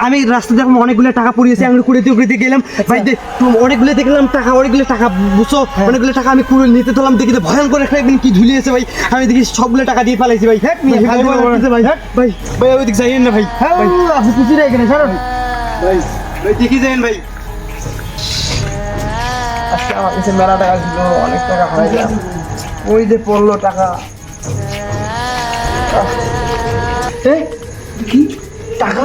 আমি রাস্তা দেখলাম অনেকগুলো টাকা পড়িয়েছি, আমি কুড়িতে গেলাম ভাই, অনেকগুলো দেখলাম টাকা, অনেকগুলো টাকা বুঝছো, অনেকগুলো টাকা আমি কুড়ে নিতে ধরলাম, দেখি ভয়ঙ্কর একটা কি ঝুলিয়েছে ভাই, আমি দেখি সবগুলো টাকা দিয়ে ফেলাইছি ভাই। ভাই ভাই ভাই ওই দিক যাইয়েন না ভাই, আপনি কিছু না এখানে ছাড়ুন ভাই, ভাই দেখি যাইয়েন ভাই। আজকে আমার কাছে মেলা টাকা ছিল, অনেক টাকা হারাইলাম, ওই যে পড়লো টাকা। কি টাকা?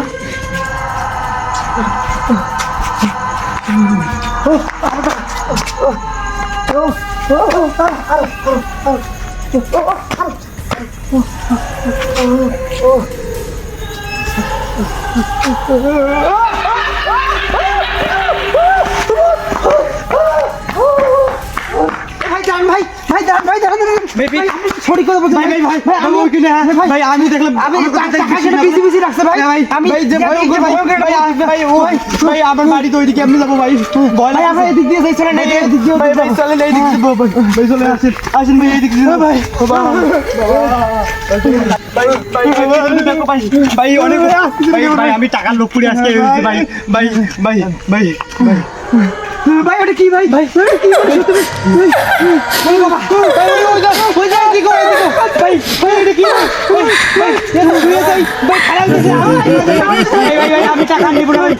আমি দেখলাম আমার বাড়ি তো ওইদিকে এমনি যাবো ভাই, এদিক দিয়ে চলে আসেন ভাই, এদিক দিয়ে ভাই অনেক ভাই আমি টাকার লোক করে আজকে ভাই ভাই ভাই ভাই ভাই ওটা কি ভাই ভাই আমি টাকা নিব না ভাই।